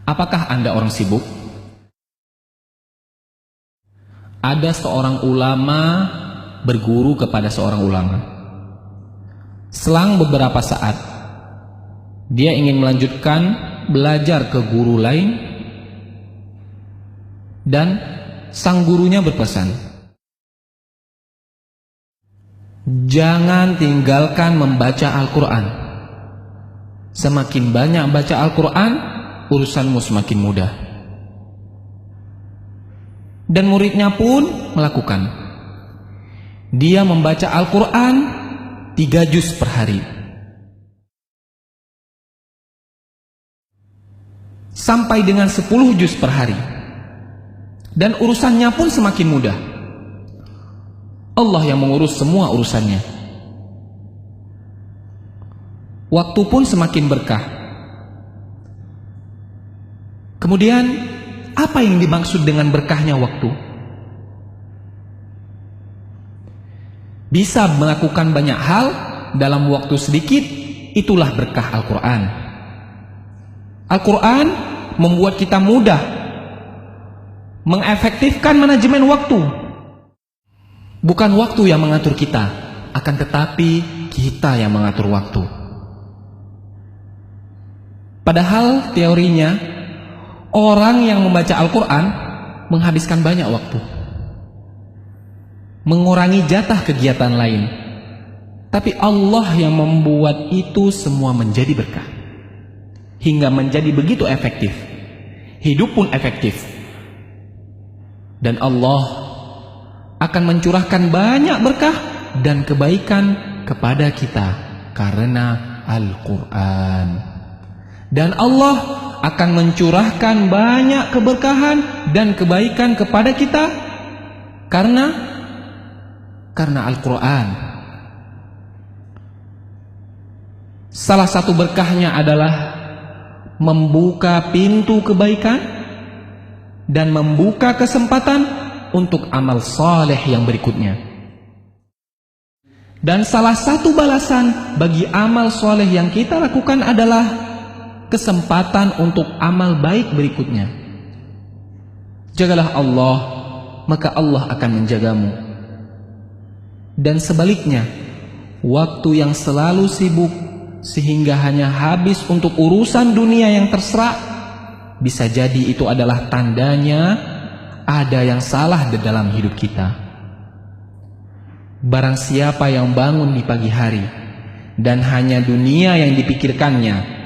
Apakah Anda orang sibuk? Ada seorang ulama berguru kepada seorang ulama. Selang beberapa saat, dia ingin melanjutkan belajar ke guru lain, dan sang gurunya berpesan, jangan tinggalkan membaca Al-Quran. Semakin banyak baca Al-Quran, urusanmu semakin mudah. Dan muridnya pun melakukan. Dia membaca Al-Quran 3 juz per hari. Sampai dengan 10 juz per hari. Dan urusannya pun semakin mudah. Allah yang mengurus semua urusannya. Waktu pun semakin berkah. Kemudian, apa yang dimaksud dengan berkahnya waktu? Bisa melakukan banyak hal dalam waktu sedikit, itulah berkah Al-Quran. Al-Quran membuat kita mudah mengefektifkan manajemen waktu. Bukan waktu yang mengatur kita, akan tetapi kita yang mengatur waktu. Padahal teorinya, orang yang membaca Al-Quran menghabiskan banyak waktu, mengurangi jatah kegiatan lain. Tapi Allah yang membuat itu semua menjadi berkah, hingga menjadi begitu efektif. Hidup pun efektif. Dan Allah akan mencurahkan banyak berkah dan kebaikan kepada kita karena Al-Quran. Dan Allah akan mencurahkan banyak keberkahan dan kebaikan kepada kita karena Al-Quran. Salah satu berkahnya adalah membuka pintu kebaikan dan membuka kesempatan untuk amal saleh yang berikutnya. Dan salah satu balasan bagi amal saleh yang kita lakukan adalah kesempatan untuk amal baik berikutnya. Jagalah Allah, maka Allah akan menjagamu. Dan sebaliknya, waktu yang selalu sibuk sehingga hanya habis untuk urusan dunia yang terserah, bisa jadi itu adalah tandanya ada yang salah di dalam hidup kita. Barang siapa yang bangun di pagi hari dan hanya dunia yang dipikirkannya,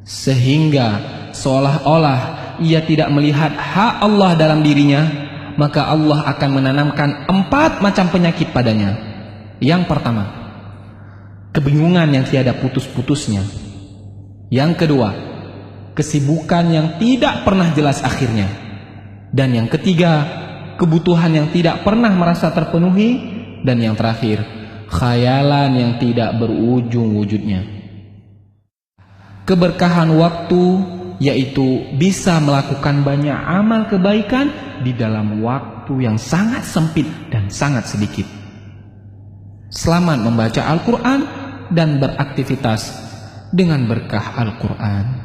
sehingga seolah-olah ia tidak melihat hak Allah dalam dirinya, maka Allah akan menanamkan 4 macam penyakit padanya. Yang pertama, kebingungan yang tiada putus-putusnya. Yang kedua, kesibukan yang tidak pernah jelas akhirnya. Dan yang ketiga, kebutuhan yang tidak pernah merasa terpenuhi. Dan yang terakhir, khayalan yang tidak berujung wujudnya. Keberkahan waktu yaitu bisa melakukan banyak amal kebaikan di dalam waktu yang sangat sempit dan sangat sedikit. Selamat membaca Al-Quran dan beraktivitas dengan berkah Al-Quran.